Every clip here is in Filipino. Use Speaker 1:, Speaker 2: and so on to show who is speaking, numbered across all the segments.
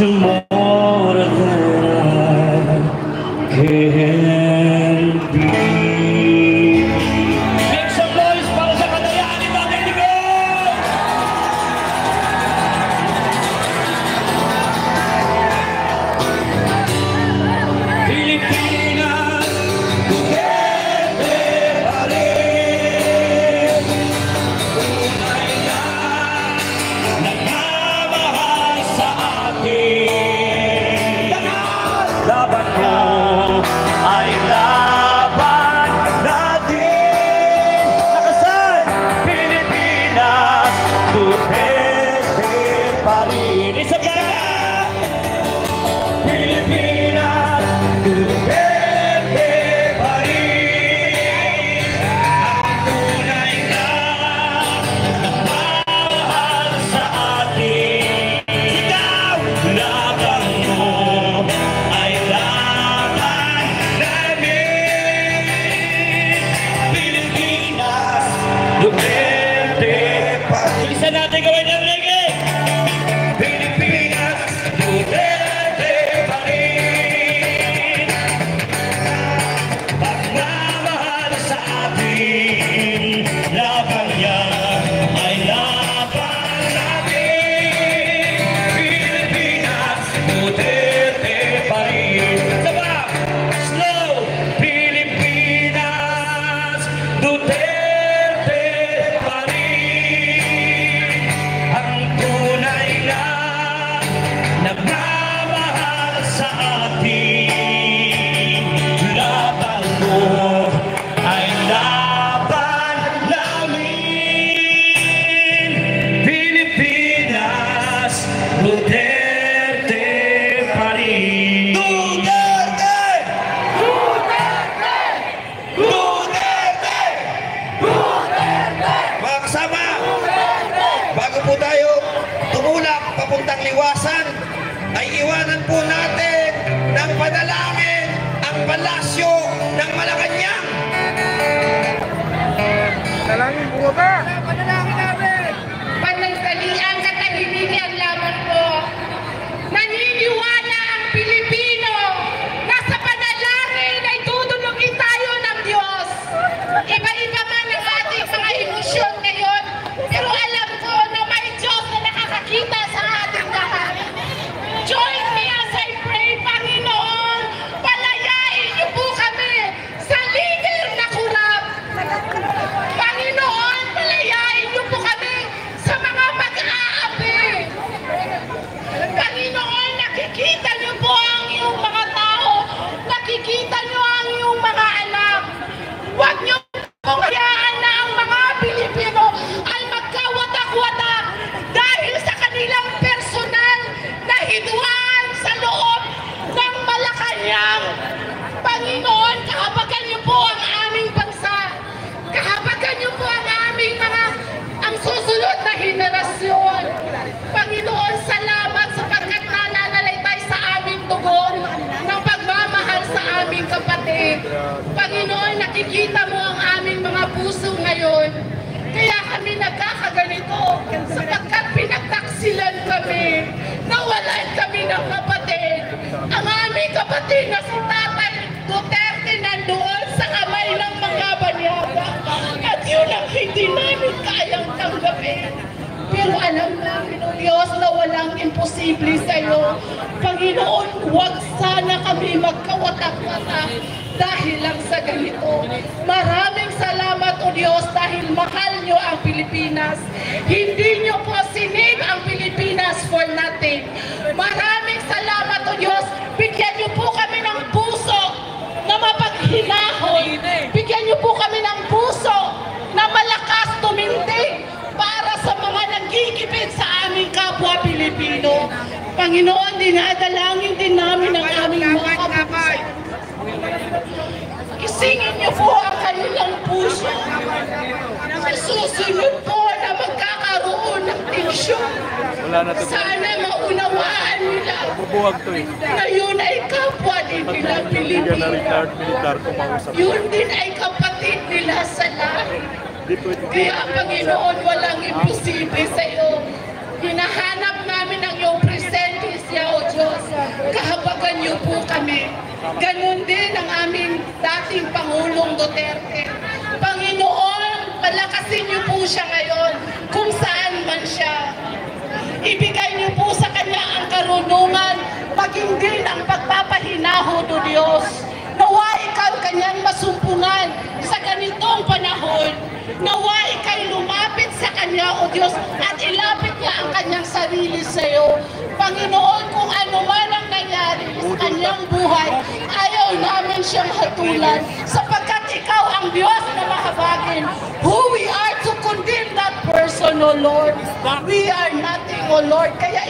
Speaker 1: more than can be. Make some noise para sa kadayaan ni Tatay Digong! Pilipinas, Duterte pa rin. Tunay na nagmamahal sa atin. Laban mo ay laban natin. Nakasan, Pilipinas, Duterte pa rin. Isa pa! Pilipinas, Duterte pa rin. Ang tunay na nagmamahal sa atin. Sigaw! Laban mo ay laban namin. Pilipinas, Duterte pa rin. Bilisan natin gawin ng reggae. Pilipinas, Duterte pa rin. Pagmamahal sa atin, laban yan ay laban natin. Pilipinas, Duterte pa rin. Sabah! Slow! Pilipinas, Duterte pa rin. Ang tunay na nagmamahal sa atin. Laban mo ay laban namin. Pilipinas, Duterte pa rin. Duterte! Duterte! Duterte! Duterte!
Speaker 2: Mga kasama, bago po tayo tumulak papuntang liwasan, ay iwanan po natin ng panalangin ang palasyo ng Malacanang.
Speaker 3: Dalangin po ba?
Speaker 4: Panandalian sa tahimikan lamang po. Naniniwala ang Pilipino na sa panalangin ay tutulungin tayo ng Diyos. Iba-iba man ang ating mga emosyon ngayon, pero alam ko na may Diyos na nakakakita sa ating lahat. Join me as I pray, Panginoon. Palayain niyo po kami sa leader na kurap. Panginoon, palayain niyo po kami sa mga mag-aapi. Panginoon, nakikita niyo po ang iyong mga tao. Nakikita niyo ang iyong mga anak. Huwag niyo pong hayaan na ang mga Pilipino ay magkawatak-watak dahil sa kanilang personal na hidwaan sa loob ng Malacanang. Panginoon, kahabagan niyo po ang aming bansa. Kahabagan niyo po ang aming ang susunod na henerasyon. Panginoon, salamat sapagkat nananalaytay sa aming tugon ng pagmamahal sa aming kapatid. Panginoon, nakikita mo ang aming mga puso ngayon. Kaya kami nagkakaganito sapagkat pinagtaksilan kami. Nawalan kami ng kapatid. Ang aming kapatid na si Tatay Duterte nandoon sa kamay ng mga banyaga. At yun ang hindi namin kayang tanggapin. Pero alam namin, O Diyos, na walang imposible sa iyo. Panginoon, huwag sana kami magkawatak-watak dahil lang sa ganito. Maraming salamat, O Diyos, dahil mahal niyo ang Pilipinas. Hindi niyo po sinib ang Pilipinas for nothing. Maraming salamat, O Diyos. Bigyan niyo po kami ng puso na mapaghinahon. Bigyan niyo po kami ng puso na malakas tumindig para sa mga nagigipit sa aming kapwa Pilipino. Panginoon, dinadalangin din namin ang aming mga kapuso. Isingin niyo po ang kanilang puso. Sa susunod po na magkakaroon ng tensyon. Sana maunawaan nila na yun ay kapwa din nila Pilipino. Yun din ay kapatid nila sa lahi. Kaya Panginoon, walang imposible sa iyo. Hinahanap namin ang iyong presensya, O Diyos. Tulungan niyo po kami. Ganon din ang aming dating Pangulong Duterte. Panginoon, palakasin niyo po siya ngayon kung saan man siya. Ibigay niyo po sa kanya ang karunungan, maging din ang pagpapahinahon o Diyos. Nawa ikaw kanyang masumpungan sa ganitong panahon. Nawa ika'y lumapit sa kanya, O Diyos, at ilapit niya ang kanyang sarili sa iyo. Panginoon, kung ano man ang nangyari sa kanyang buhay, ayaw namin siyang hatulan sapagkat ikaw ang Diyos na mahabagin. Who we are to condemn that person, O Lord. We are nothing, O Lord. Kaya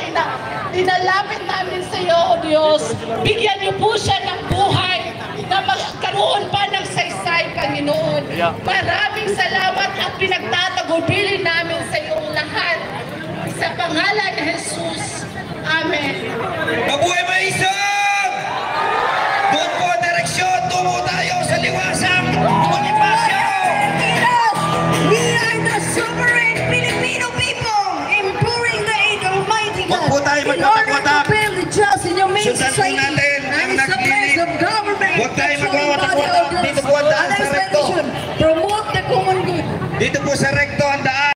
Speaker 4: inalapit namin sa iyo, O Diyos. Bigyan niyo po siya ng buhay na magkaroon pa ng saysay, Panginoon. Maraming salamat at pinagtatagubilin namin sa iyong lahat. Sa pangalan ni Jesus. Amen.
Speaker 2: Mabuhay Maisog! Doon po ang direksyon, tungo tayo sa liwasan. Bonifacio!
Speaker 5: We are the sovereign Filipino people, imploring the aid of Almighty God.
Speaker 2: Huwag po tayo
Speaker 5: In order to
Speaker 2: magwatak-watak.
Speaker 5: build the just in your main
Speaker 2: Sundan po
Speaker 5: society
Speaker 2: natin ang
Speaker 5: and establish
Speaker 2: naglilit.
Speaker 5: the government.
Speaker 2: Huwag tayo
Speaker 5: controlling
Speaker 2: magwawatak-watak.
Speaker 5: body of
Speaker 2: Dito po ang daan sa